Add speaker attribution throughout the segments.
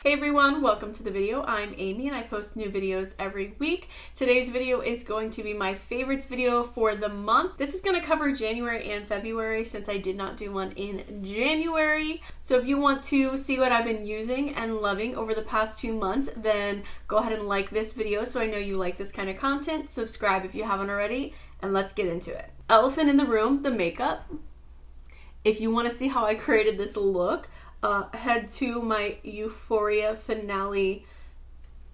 Speaker 1: Hey everyone, welcome to the video. I'm Amy and I post new videos every week. Today's video is going to be my favorites video for the month. This is going to cover January and February since I did not do one in January. So if you want to see what I've been using and loving over the past 2 months, then go ahead and like this video so I know you like this kind of content. Subscribe if you haven't already, and let's get into it. Elephant in the room, the makeup. If you want to see how I created this look, head to my Euphoria finale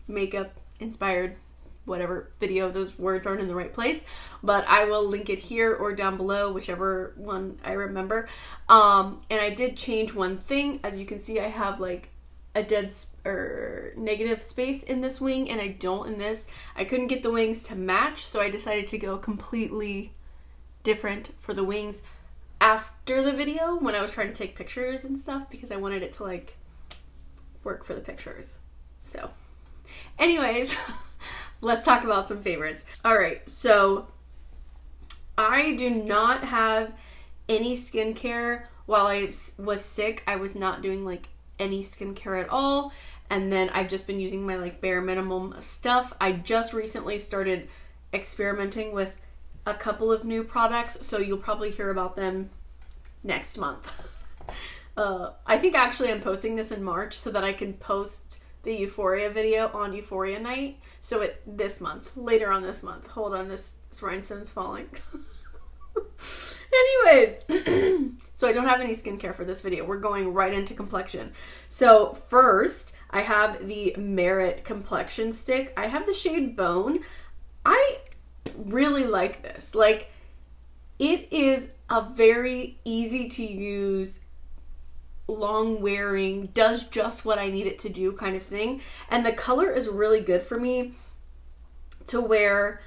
Speaker 1: makeup inspired whatever video. Those words aren't in the right place, but I will link it here or down below, whichever one I remember. And I did change one thing. As you can see, I have like a dead or negative space in this wing and I don't in this. I couldn't get the wings to match, so I decided to go completely different for the wings after the video when I was trying to take pictures and stuff because I wanted it to like work for the pictures. So anyways, let's talk about some favorites. All right, so I do not have any skincare. While I was sick, I was not doing like any skincare at all, and then I've just been using my like bare minimum stuff. I just recently started experimenting with a couple of new products, so you'll probably hear about them next month. I think actually I'm posting this in March so that I can post the Euphoria video on Euphoria night. So this month, later on this month. Hold on, this rhinestone's falling. Anyways, so I don't have any skincare for this video. We're going right into complexion. So first, I have the Merit complexion stick. I have the shade Bone. I really like this. Like, it is a very easy to use, long wearing, does just what I need it to do kind of thing. And the color is really good for me to where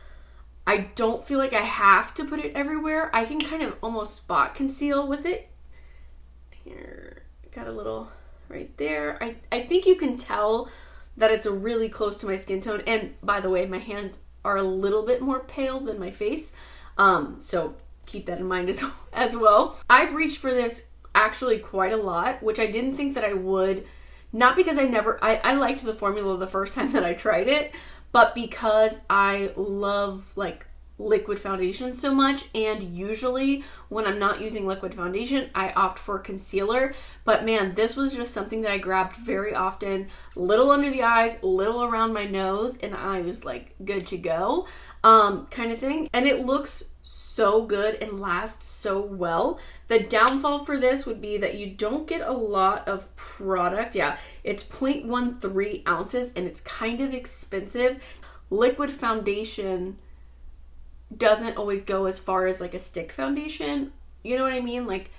Speaker 1: I don't feel like I have to put it everywhere. I can kind of almost spot conceal with it. Here, got a little right there. I think you can tell that it's really close to my skin tone. And by the way, my hands are a little bit more pale than my face, so keep that in mind as well. I've reached for this actually quite a lot, which I didn't think that I would, not because I liked the formula the first time that I tried it, but because I love like liquid foundation so much, and usually when I'm not using liquid foundation I opt for concealer. But man, this was just something that I grabbed very often, little under the eyes, little around my nose, and I was like good to go kind of thing. And it looks so good and lasts so well. The downfall for this would be that you don't get a lot of product. Yeah, it's 0.13 ounces and it's kind of expensive. Liquid foundation doesn't always go as far as like a stick foundation. You know what I mean? Like,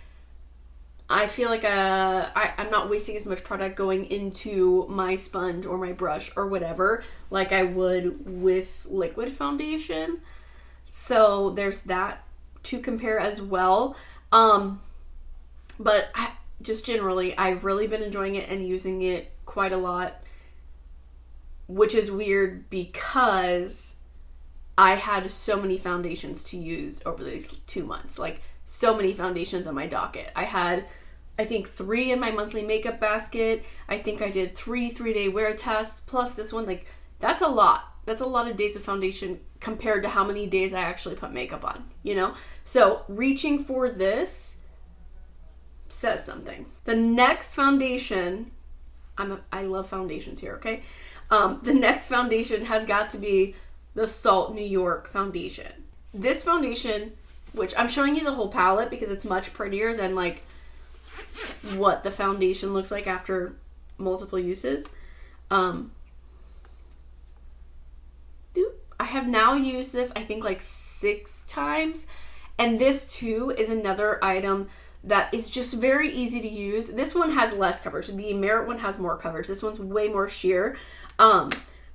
Speaker 1: I feel like I'm not wasting as much product going into my sponge or my brush or whatever like I would with liquid foundation. So there's that to compare as well. But just generally, I've really been enjoying it and using it quite a lot, which is weird because I had so many foundations to use over these 2 months. Like, so many foundations on my docket. I had, I think, 3 in my monthly makeup basket. I think I did 3 3-day wear tests, plus this one. Like, that's a lot. That's a lot of days of foundation compared to how many days I actually put makeup on, you know? So reaching for this says something. The next foundation, I love foundations here, okay? The next foundation has got to be the Salt New York foundation. This foundation, which I'm showing you the whole palette because it's much prettier than like what the foundation looks like after multiple uses. I have now used this, I think, like 6 times. And this too is another item that is just very easy to use. This one has less coverage. The Merit one has more coverage. This one's way more sheer.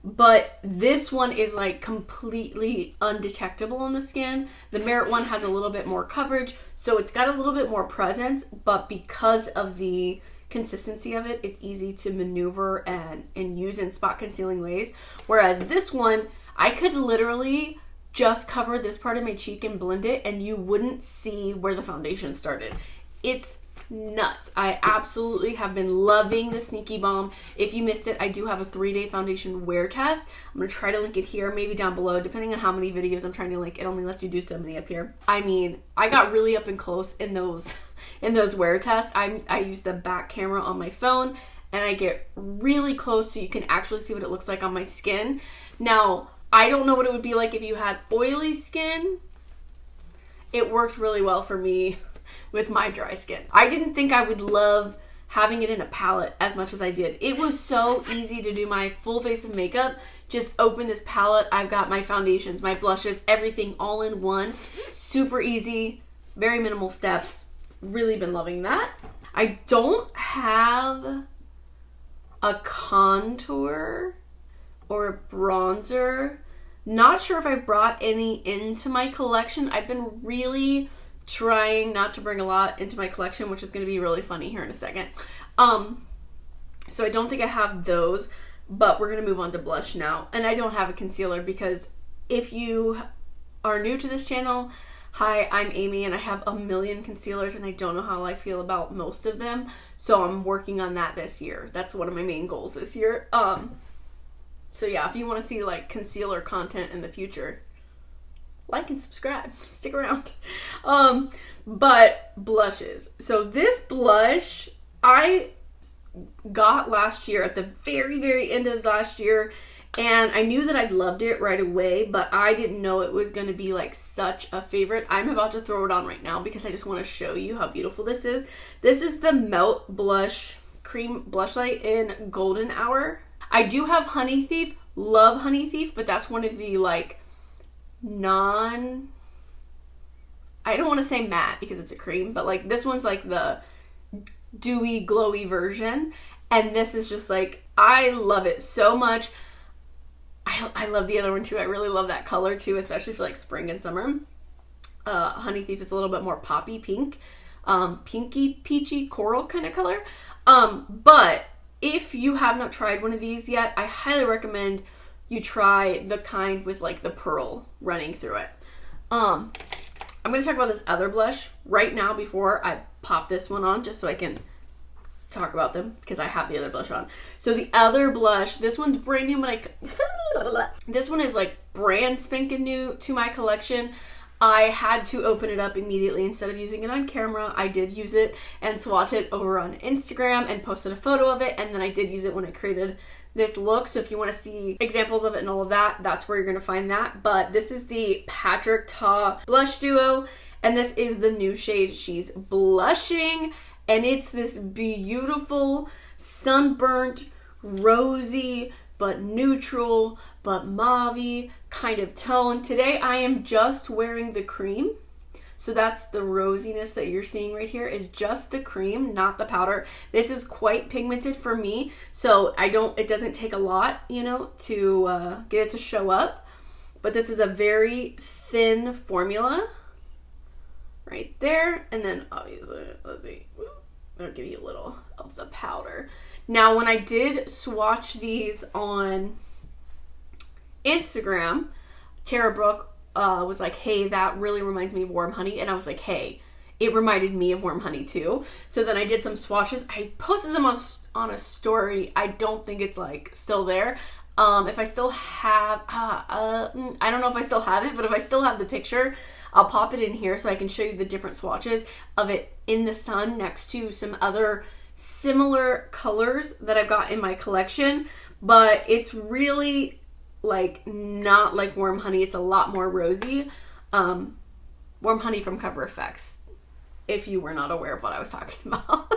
Speaker 1: But this one is like completely undetectable on the skin. The Merit one has a little bit more coverage, so it's got a little bit more presence, but because of the consistency of it, it's easy to maneuver and use in spot concealing ways. Whereas this one, I could literally just cover this part of my cheek and blend it and you wouldn't see where the foundation started. It's nuts. I absolutely have been loving the Sneaky Balm. If you missed it, I do have a 3-day foundation wear test. I'm going to try to link it here, maybe down below, depending on how many videos I'm trying to link. It only lets you do so many up here. I mean, I got really up and close in those wear tests. I use the back camera on my phone, and I get really close so you can actually see what it looks like on my skin. Now, I don't know what it would be like if you had oily skin. It works really well for me with my dry skin. I didn't think I would love having it in a palette as much as I did. It was so easy to do my full face of makeup. Just open this palette. I've got my foundations, my blushes, everything all in one. Super easy, very minimal steps. Really been loving that. I don't have a contour or a bronzer. Not sure if I brought any into my collection. I've been really trying not to bring a lot into my collection, which is going to be really funny here in a second. So I don't think I have those, but we're going to move on to blush now. And I don't have a concealer because if you are new to this channel, hi, I'm Amy and I have a million concealers and I don't know how I feel about most of them. So I'm working on that this year. That's one of my main goals this year. So yeah, if you want to see like concealer content in the future, like and subscribe, stick around. But blushes. So this blush I got last year at the very, very end of last year, and I knew that I'd loved it right away, but I didn't know it was going to be like such a favorite. I'm about to throw it on right now because I just want to show you how beautiful this is. This is the Melt Blush Cream Blush Light in Golden Hour. I do have Honey Thief, love Honey Thief, but that's one of the like I don't want to say matte because it's a cream, but like this one's like the dewy, glowy version. And this is just like, I love it so much. I love the other one too. I really love that color too, especially for like spring and summer. Honey Thief is a little bit more poppy pink, pinky, peachy, coral kind of color. But if you have not tried one of these yet, I highly recommend you try the kind with like the pearl running through it. I'm going to talk about this other blush right now before I pop this one on, just so I can talk about them because I have the other blush on. So the other blush, this one's brand new. This one is like brand spanking new to my collection. I had to open it up immediately instead of using it on camera. I did use it and swatch it over on Instagram and posted a photo of it, and then I did use it when I created this look. So if you want to see examples of it and all of that, that's where you're going to find that. But this is the Patrick Taw Blush Duo, and this is the new shade she's blushing, and it's this beautiful sunburnt, rosy, but neutral, but mauve-y kind of tone. Today I am just wearing the cream. So that's the rosiness that you're seeing right here is just the cream, not the powder. This is quite pigmented for me, so it doesn't take a lot, you know, to get it to show up. But this is a very thin formula right there. And then obviously, let's see, I'll give you a little of the powder. Now, when I did swatch these on Instagram, Tara Brooke was like, hey, that really reminds me of Warm Honey. And I was like, hey, it reminded me of Warm Honey too. So then I did some swatches. I posted them on a story. I don't think it's like still there. If I still have, I don't know if I still have it, but if I still have the picture, I'll pop it in here so I can show you the different swatches of it in the sun next to some other similar colors that I've got in my collection. But it's really like not like Warm Honey. It's a lot more rosy. Warm Honey from Cover Effects, if you were not aware of what I was talking about.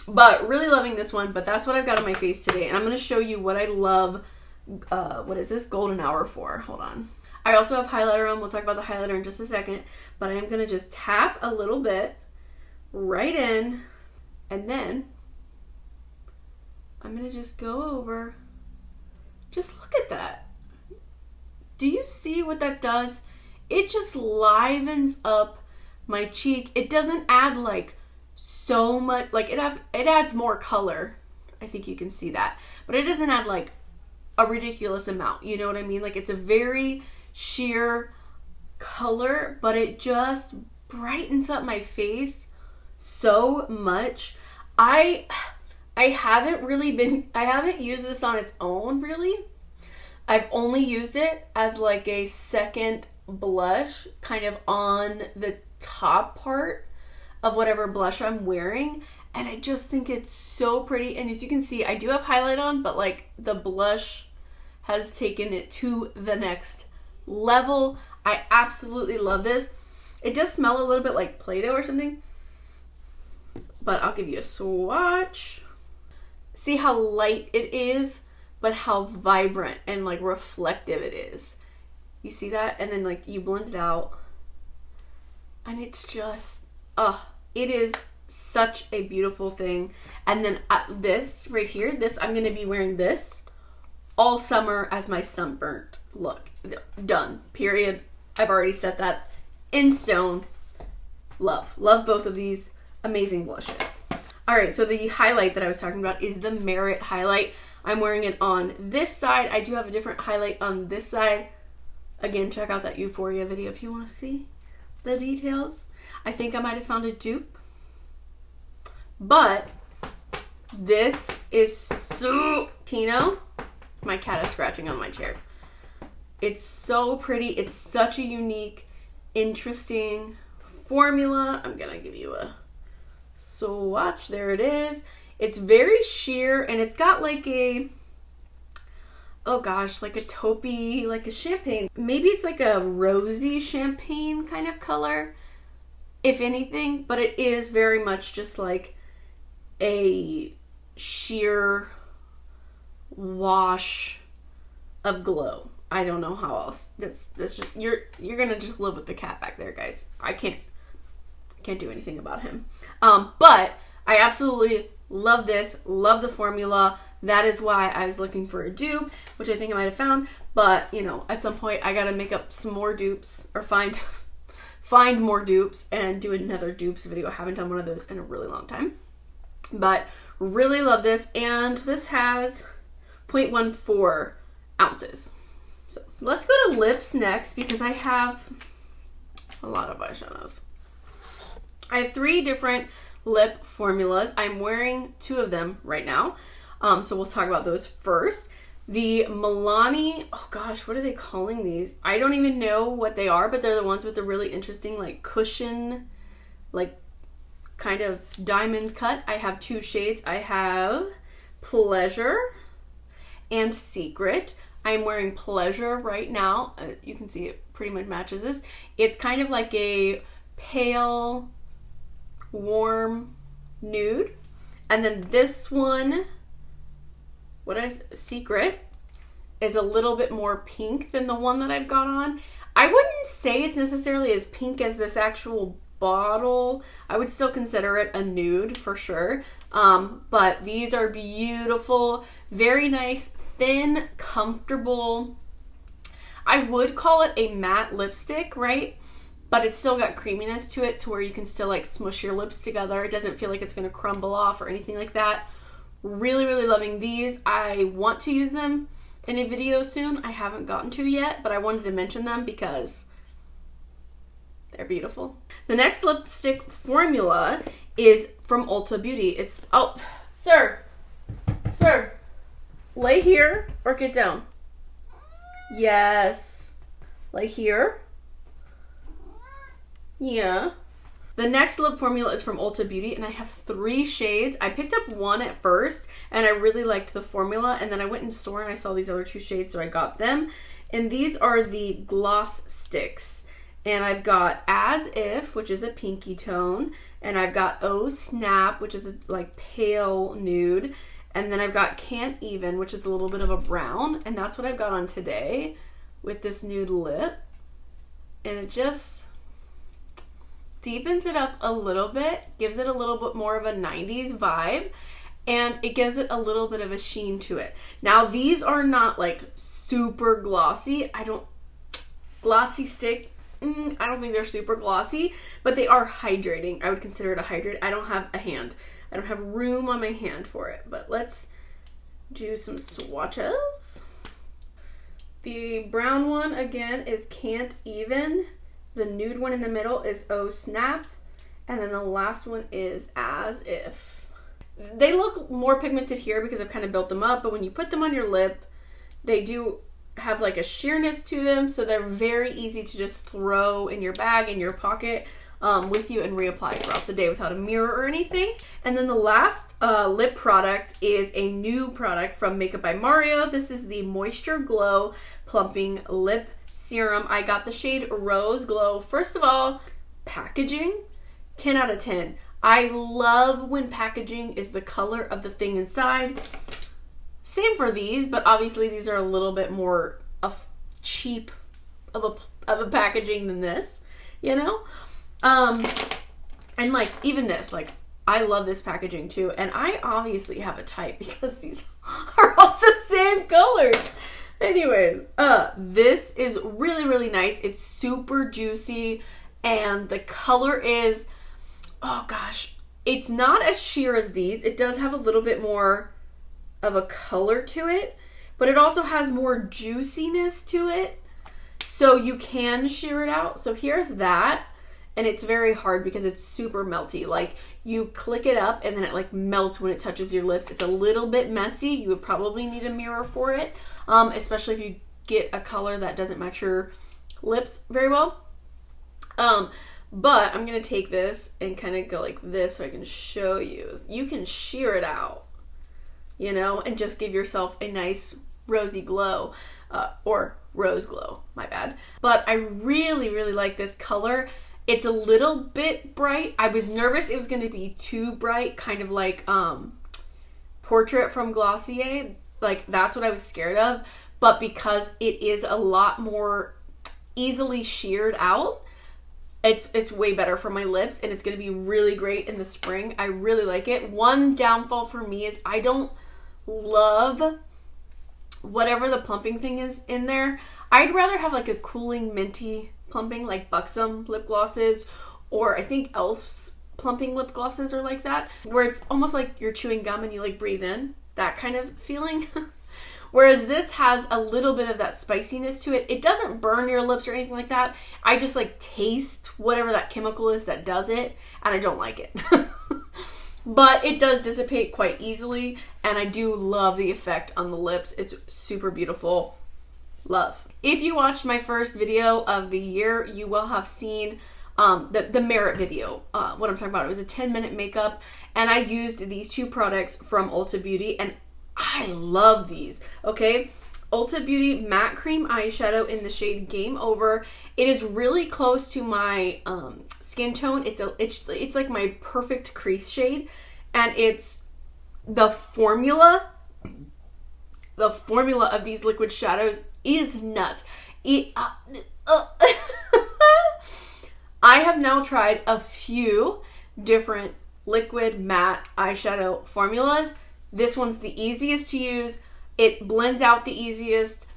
Speaker 1: But really loving this one. But that's what I've got on my face today, and I'm going to show you what I love. What is this Golden Hour for? Hold on. I also have highlighter on. We'll talk about the highlighter in just a second, but I am going to just tap a little bit right in, and then I'm going to just go over. Just look at that. Do you see what that does? It just livens up my cheek. It doesn't add like so much, like it adds more color. I think you can see that. But it doesn't add like a ridiculous amount. You know what I mean? Like it's a very sheer color, but it just brightens up my face so much. I haven't used this on its own really. I've only used it as like a second blush kind of on the top part of whatever blush I'm wearing, and I just think it's so pretty. And as you can see, I do have highlight on, but like the blush has taken it to the next level. I absolutely love this. It does smell a little bit like Play-Doh or something, but I'll give you a swatch. See how light it is, but how vibrant and like reflective it is. You see that? And then like you blend it out, and it's just, it is such a beautiful thing. And then this right here, this, I'm gonna be wearing this all summer as my sunburnt look. Done, period. I've already set that in stone. Love both of these amazing blushes. All right, so the highlight that I was talking about is the Merit highlight. I'm wearing it on this side. I do have a different highlight on this side. Again, check out that Euphoria video if you want to see the details. I think I might have found a dupe, but this is so Tino. My cat is scratching on my chair. It's so pretty. It's such a unique, interesting formula. I'm gonna give you a swatch. There it is. It's very sheer, and it's got like a, oh gosh, like a taupey, like a champagne. Maybe it's like a rosy champagne kind of color, if anything, but it is very much just like a sheer wash of glow. I don't know how else. That's just, you're gonna just live with the cat back there, guys. I can't do anything about him. But I absolutely love this, love the formula. That is why I was looking for a dupe, which I think I might have found. But, you know, at some point I gotta make up some more dupes, or find more dupes and do another dupes video. I haven't done one of those in a really long time. But really love this, and this has 0.14 ounces. So let's go to lips next, because I have a lot of eyeshadows. I have 3 different lip formulas. I'm wearing 2 of them right now. So we'll talk about those first. The Milani, oh gosh, what are they calling these? I don't even know what they are, but they're the ones with the really interesting like cushion, like kind of diamond cut. I have 2 shades. I have Pleasure and Secret. I'm wearing Pleasure right now. You can see it pretty much matches this. It's kind of like a pale, warm nude. And then this one, Secret, is a little bit more pink than the one that I've got on. I wouldn't say it's necessarily as pink as this actual bottle. I would still consider it a nude for sure. But these are beautiful, very nice, thin, comfortable. I would call it a matte lipstick, right? But it's still got creaminess to it, to where you can still like smush your lips together. It doesn't feel like it's going to crumble off or anything like that. Really, really loving these. I want to use them in a video soon. I haven't gotten to yet, but I wanted to mention them because they're beautiful. The next lipstick formula is from Ulta Beauty. It's, oh, sir, lay here or get down. Yes, lay here. Yeah. The next lip formula is from Ulta Beauty, and I have 3 shades. I picked up one at first, and I really liked the formula, and then I went in the store and I saw these other 2 shades, so I got them. And these are the gloss sticks. And I've got As If, which is a pinky tone, and I've got Oh Snap, which is a like pale nude, and then I've got Can't Even, which is a little bit of a brown, and that's what I've got on today with this nude lip. And it just deepens it up a little bit, gives it a little bit more of a 90s vibe, and it gives it a little bit of a sheen to it. Now, these are not like super glossy. Glossy stick, I don't think they're super glossy, but they are hydrating. I would consider it a hydrate. I don't have a hand. I don't have room on my hand for it, but let's do some swatches. The brown one, again, is Can't Even. The nude one in the middle is Oh Snap. And then the last one is As If. They look more pigmented here because I've kind of built them up, but when you put them on your lip, they do have like a sheerness to them, so they're very easy to just throw in your bag, in your pocket, with you and reapply throughout the day without a mirror or anything. And then the last lip product is a new product from Makeup by Mario. This is the Moisture Glow Plumping Lip Serum. I got the shade Rose Glow. First of all, packaging, 10 out of 10. I love when packaging is the color of the thing inside. Same for these, but obviously these are a little bit more cheap of a packaging than this, you know? And like even this, like I love this packaging too, and I obviously have a type because these are all the same colors. Anyways, this is really, really nice. It's super juicy, and the color is, oh gosh, it's not as sheer as these. It does have a little bit more of a color to it, but it also has more juiciness to it, so you can sheer it out. So here's that, and it's very hard because it's super melty. Like you click it up and then it like melts when it touches your lips. It's a little bit messy. You would probably need a mirror for it, especially if you get a color that doesn't match your lips very well. But I'm gonna take this and kind of go like this so I can show you. You can sheer it out, you know, and just give yourself a nice rosy glow, or rose glow, my bad. But I really, really like this color. It's a little bit bright. I was nervous it was going to be too bright, kind of like Portrait from Glossier. Like that's what I was scared of. But because it is a lot more easily sheared out, it's way better for my lips, and it's going to be really great in the spring. I really like it. One downfall for me is I don't love whatever the plumping thing is in there. I'd rather have like a cooling minty plumping, like Buxom lip glosses, or I think Elf's plumping lip glosses are like that, where it's almost like you're chewing gum and you like breathe in, that kind of feeling. Whereas this has a little bit of that spiciness to it. It doesn't burn your lips or anything like that. I just like taste whatever that chemical is that does it, and I don't like it. But it does dissipate quite easily, and I do love the effect on the lips. It's super beautiful. Love. If you watched my first video of the year, you will have seen the Merit video, what I'm talking about. It was a 10-minute makeup, and I used these two products from Ulta Beauty, and I love these, okay? Ulta Beauty Matte Cream Eyeshadow in the shade Game Over. It is really close to my skin tone. It's like my perfect crease shade, and it's the formula of these liquid shadows is nuts. I have now tried a few different liquid matte eyeshadow formulas. This one's the easiest to use. It blends out the easiest.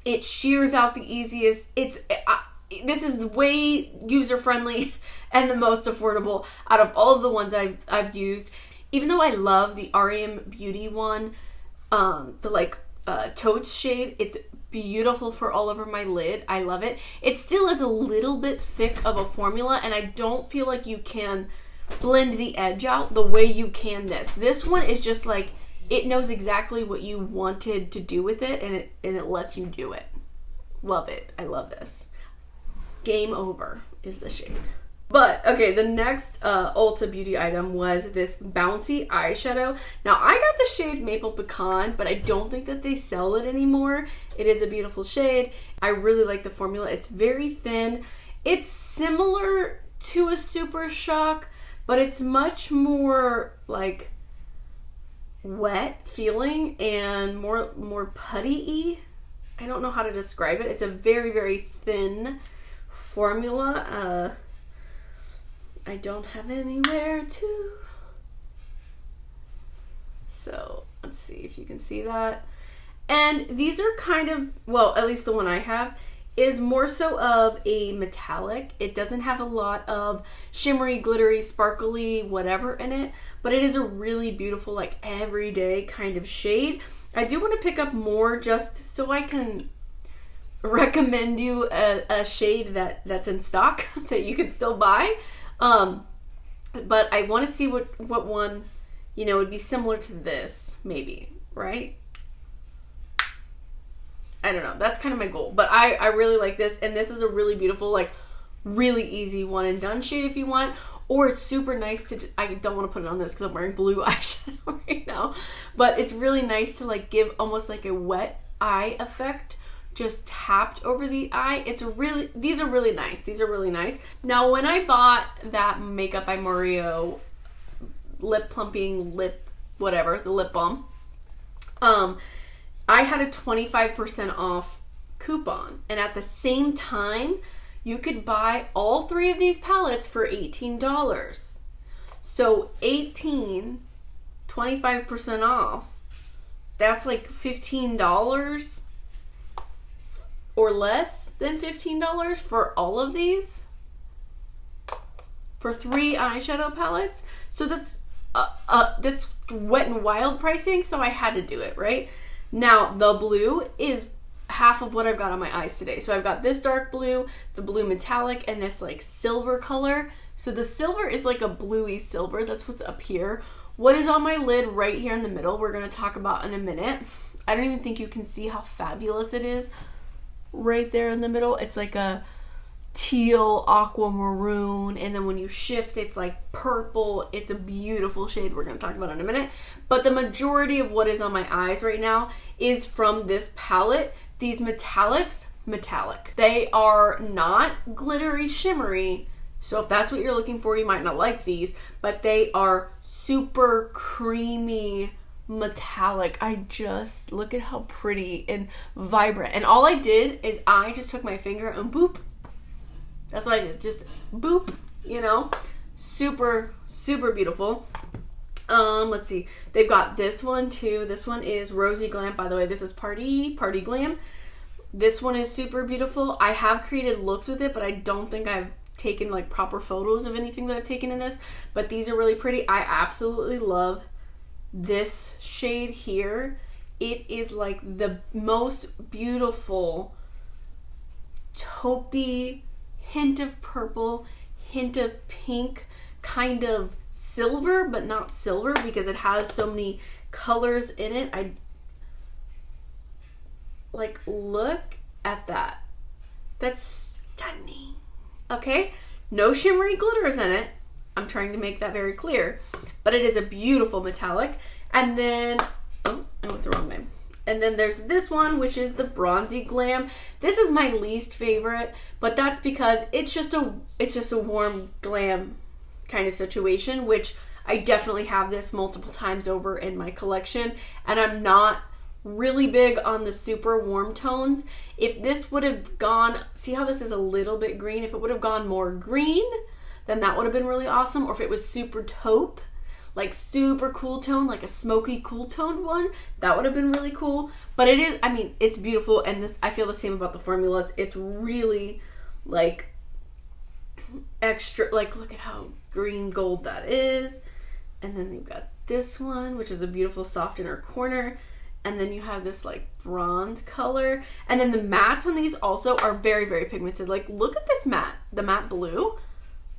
Speaker 1: It shears out the easiest. This is way user-friendly and the most affordable out of all of the ones I've used. Even though I love the REM Beauty one, the Totes shade, it's beautiful for all over my lid. I love it. It still is a little bit thick of a formula, and I don't feel like you can blend the edge out the way you can this. This one is just like, it knows exactly what you wanted to do with it, and it lets you do it. Love it. I love this. Game Over is the shade. But, okay, the next Ulta Beauty item was this Bouncy Eyeshadow. Now, I got the shade Maple Pecan, but I don't think that they sell it anymore. It is a beautiful shade. I really like the formula. It's very thin. It's similar to a Super Shock, but it's much more, like, wet feeling and more putty-y. I don't know how to describe it. It's a very, very thin formula. I don't have anywhere to. So let's see if you can see that. And these are kind of, well, at least the one I have is more so of a metallic. It doesn't have a lot of shimmery, glittery, sparkly, whatever in it, but it is a really beautiful, like everyday kind of shade. I do want to pick up more just so I can recommend you a shade that's in stock that you can still buy. But I want to see what one, you know, would be similar to this, maybe, right? I don't know. That's kind of my goal. But I really like this. And this is a really beautiful, like, really easy one and done shade if you want. Or it's super nice to, I don't want to put it on this because I'm wearing blue eyeshadow right now. But it's really nice to, like, give almost like a wet eye effect just tapped over the eye. It's really, these are really nice. These are really nice. Now, when I bought that Makeup by Mario lip plumping lip, whatever, the lip balm, I had a 25% off coupon. And at the same time, you could buy all 3 of these palettes for $18. So 18, 25% off, that's like $15 or less than $15 for all of these for 3 eyeshadow palettes. So that's Wet and Wild pricing, so I had to do it, right? Now, the blue is half of what I've got on my eyes today. So I've got this dark blue, the blue metallic, and this like silver color. So the silver is like a bluey silver. That's what's up here. What is on my lid right here in the middle, we're going to talk about in a minute. I don't even think you can see how fabulous it is right there in the middle. It's like a teal aquamarine, and then when you shift it's like purple. It's a beautiful shade we're going to talk about in a minute. But the majority of what is on my eyes right now is from this palette. These metallics, metallic. They are not glittery shimmery, so if that's what you're looking for, you might not like these, but they are super creamy metallic. I just, look at how pretty and vibrant. And all I did is I just took my finger and boop. That's what I did, just boop, you know, super, super beautiful. Let's see, they've got this one too. This one is Rosy Glam, by the way. This is Party Glam. This one is super beautiful. I have created looks with it, but I don't think I've taken like proper photos of anything that I've taken in this, but these are really pretty. I absolutely love this shade here. It is like the most beautiful taupey, hint of purple, hint of pink, kind of silver, but not silver because it has so many colors in it. I like, look at that. That's stunning. Okay, no shimmery glitters in it. I'm trying to make that very clear, but it is a beautiful metallic. And then, oh, I went the wrong way. And then there's this one, which is the Bronzy Glam. This is my least favorite, but that's because it's just a warm glam kind of situation, which I definitely have this multiple times over in my collection, and I'm not really big on the super warm tones. If this would have gone, see how this is a little bit green? If it would have gone more green, then that would have been really awesome. Or if it was super taupe, like super cool tone, like a smoky cool toned one, that would have been really cool. But it is, I mean, it's beautiful, and this, I feel the same about the formulas. It's really like extra, like look at how green gold that is. And then you've got this one, which is a beautiful soft inner corner. And then you have this like bronze color. And then the mattes on these also are very, very pigmented. Like, look at this matte, the matte blue.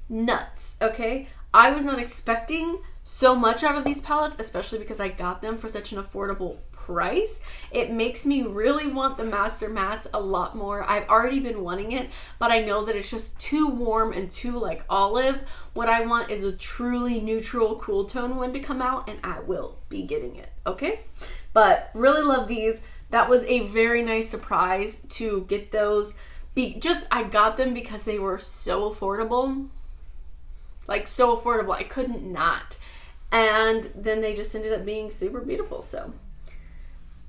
Speaker 1: Nuts, okay? I was not expecting so much out of these palettes, especially because I got them for such an affordable price. It makes me really want the Master Mattes a lot more. I've already been wanting it, but I know that it's just too warm and too like olive. What I want is a truly neutral cool tone one to come out, and I will be getting it, okay? But really love these. That was a very nice surprise to get those. I got them because they were so affordable. Like, so affordable. I couldn't not. And then they just ended up being super beautiful. So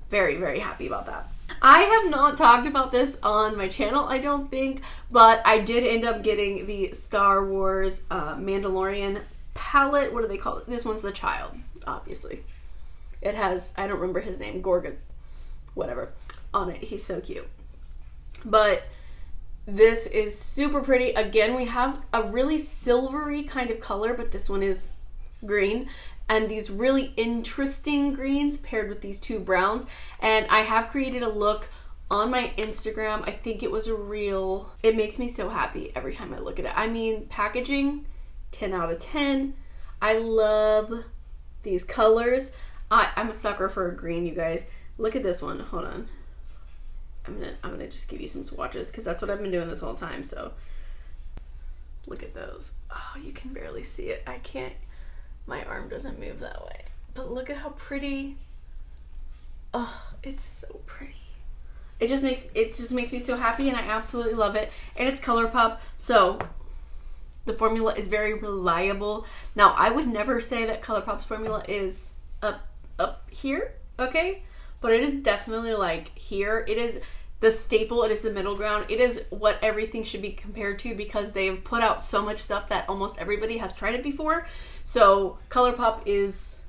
Speaker 1: very, very happy about that. I have not talked about this on my channel, I don't think, but I did end up getting the Star Wars Mandalorian palette. What do they call it? This one's the child, obviously. It has, I don't remember his name, Gorgon, whatever, on it. He's so cute. But this is super pretty. Again, we have a really silvery kind of color, but this one is green. And these really interesting greens paired with these two browns. And I have created a look on my Instagram. I think it was a reel. It makes me so happy every time I look at it. I mean, packaging 10 out of 10. I love these colors. I'm a sucker for a green, you guys. Look at this one. Hold on. I'm gonna just give you some swatches because that's what I've been doing this whole time. So look at those. Oh, you can barely see it. I can't. My arm doesn't move that way. But look at how pretty. Oh, it's so pretty. It just makes me so happy, and I absolutely love it. And it's Colourpop, so the formula is very reliable. Now, I would never say that Colourpop's formula is up here, okay? But it is definitely like here. It is the staple. It is the middle ground. It is what everything should be compared to because they've put out so much stuff that almost everybody has tried it before. So Colourpop is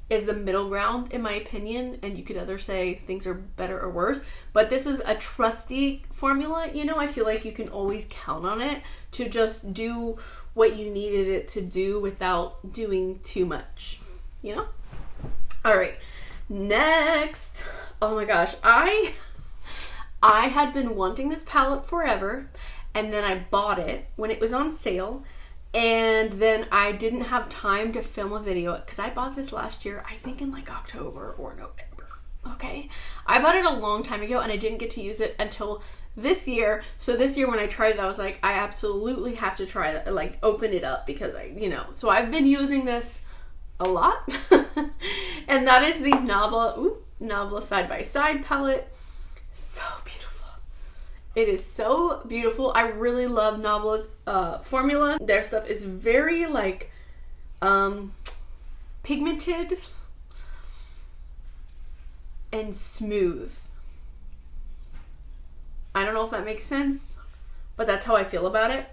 Speaker 1: the middle ground in my opinion, and you could either say things are better or worse, but this is a trusty formula. You know, I feel like you can always count on it to just do what you needed it to do without doing too much, you know? All right, next. Oh my gosh, I had been wanting this palette forever, and then I bought it when it was on sale. And then I didn't have time to film a video because I bought this last year, I think in like October or November, okay? I bought it a long time ago and I didn't get to use it until this year. So this year when I tried it, I was like, I absolutely have to try that, like open it up because so I've been using this a lot. And that is the Nabla Side by Side palette. So beautiful. It is so beautiful. I really love Nabla's formula. Their stuff is very like pigmented and smooth. I don't know if that makes sense, but that's how I feel about it.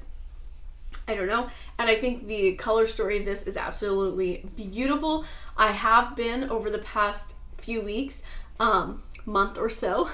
Speaker 1: I don't know. And I think the color story of this is absolutely beautiful. I have been over the past few weeks, month or so,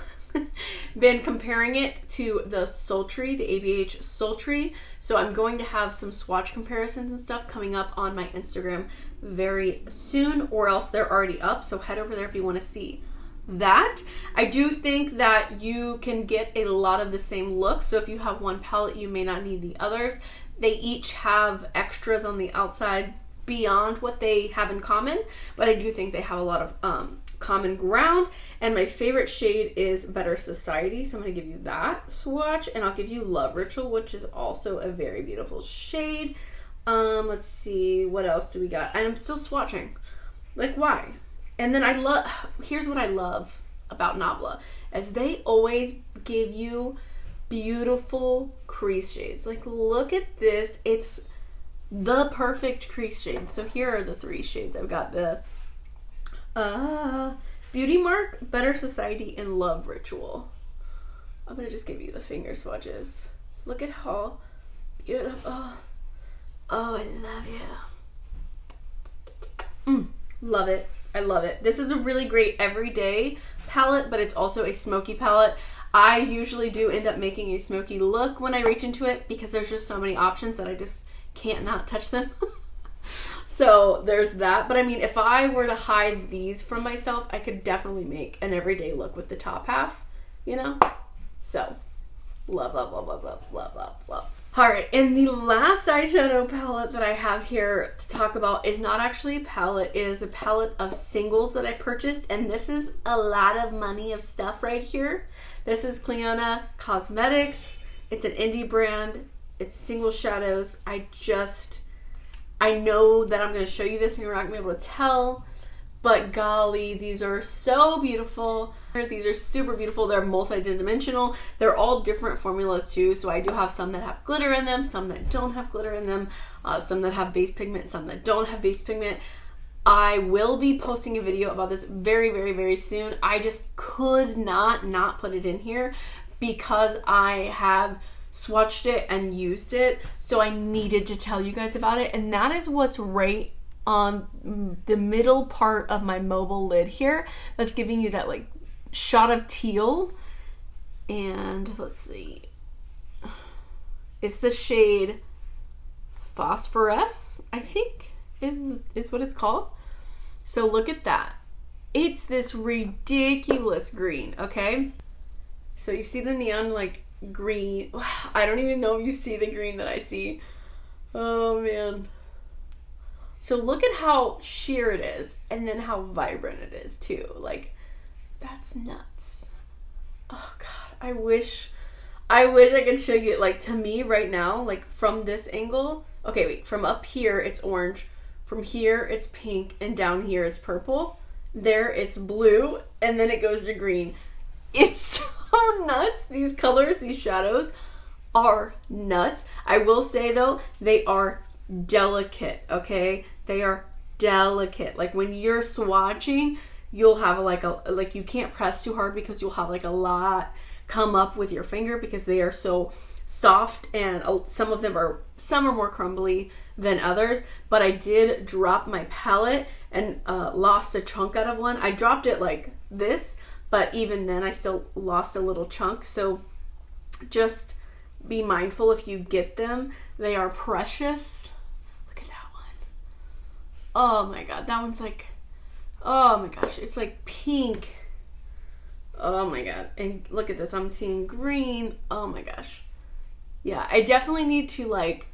Speaker 1: been comparing it to the Sultry, the ABH Sultry. So I'm going to have some swatch comparisons and stuff coming up on my Instagram very soon, or else they're already up. So head over there if you want to see that. I do think that you can get a lot of the same looks. So if you have one palette, you may not need the others. They each have extras on the outside beyond what they have in common, but I do think they have a lot of common ground. And my favorite shade is Better Society, so I'm going to give you that swatch, and I'll give you Love Ritual, which is also a very beautiful shade. Let's see, what else do we got? And I'm still swatching. Like, why? And then here's what I love about Nabla, is they always give you beautiful crease shades. Like, look at this. It's the perfect crease shade. So here are the 3 shades. I've got the Beauty Mark, Better Society, and Love Ritual. I'm gonna just give you the finger swatches. Look at how beautiful. Oh, I love you. Love it. I love it. This is a really great everyday palette, but it's also a smoky palette. I usually do end up making a smoky look when I reach into it because there's just so many options that I just can't not touch them. So there's that. But I mean, if I were to hide these from myself, I could definitely make an everyday look with the top half, you know? So love, love, love, love, love, love, love, love. All right, and the last eyeshadow palette that I have here to talk about is not actually a palette. It is a palette of singles that I purchased, and this is a lot of money of stuff right here. This is clionadh Cosmetics. It's an indie brand. It's single shadows. I know that I'm going to show you this and you're not going to be able to tell, but golly, these are so beautiful. These are super beautiful. They're multi-dimensional. They're all different formulas too. So I do have some that have glitter in them, some that don't have glitter in them, some that have base pigment, some that don't have base pigment. I will be posting a video about this very, very, very soon. I just could not put it in here because I have swatched it and used it, so I needed to tell you guys about it. And that is what's right on the middle part of my mobile lid here, that's giving you that like shot of teal. And let's see, it's the shade Phosphorus, I think is what it's called. So look at that. It's this ridiculous green, okay? So you see the neon like green. I don't even know if you see the green that I see. Oh man. So look at how sheer it is, and then how vibrant it is too. Like, that's nuts. Oh god, I wish I could show you. Like, to me right now, like from this angle, okay, wait, from up here it's orange, from here it's pink, and down here it's purple. There it's blue, and then it goes to green. It's so nuts. These colors, these shadows are nuts. I will say though, they are delicate, okay? They are delicate. Like when you're swatching, you'll have like you can't press too hard because you'll have like a lot come up with your finger because they are so soft, and some are more crumbly than others. But I did drop my palette and lost a chunk out of one. I dropped it like this, but even then I still lost a little chunk. So just be mindful if you get them. They are precious. Look at that one. Oh my god, that one's like, oh my gosh, it's like pink. Oh my god. And look at this, I'm seeing green. Oh my gosh. Yeah, I definitely need to like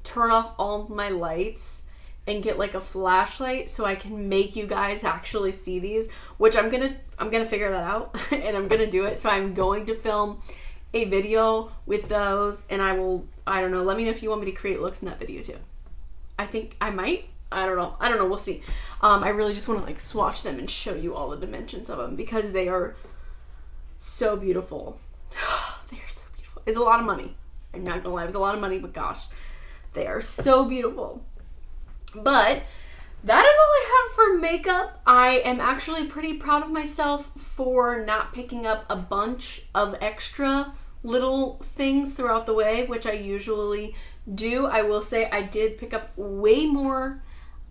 Speaker 1: turn off all my lights and get like a flashlight so I can make you guys actually see these, which I'm gonna figure that out and I'm gonna do it. So I'm going to film a video with those, and I don't know, let me know if you want me to create looks in that video too. I think I might. I don't know, we'll see. I really just want to like swatch them and show you all the dimensions of them because they are so beautiful. They are so beautiful. It's a lot of money. I'm not gonna lie, it's a lot of money, but gosh, they are so beautiful. But that is all I have for makeup. I am actually pretty proud of myself for not picking up a bunch of extra little things throughout the way, which I usually do. I will say I did pick up way more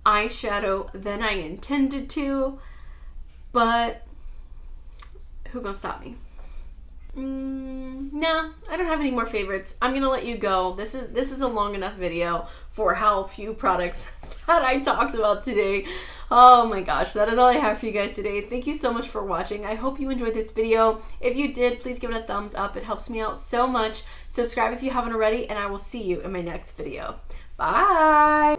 Speaker 1: eyeshadow than I intended to, but who gonna stop me? No, I don't have any more favorites. I'm gonna let you go. This is a long enough video for how few products that I talked about today. Oh my gosh, that is all I have for you guys today. Thank you so much for watching. I hope you enjoyed this video. If you did, please give it a thumbs up. It helps me out so much. Subscribe if you haven't already, and I will see you in my next video. Bye!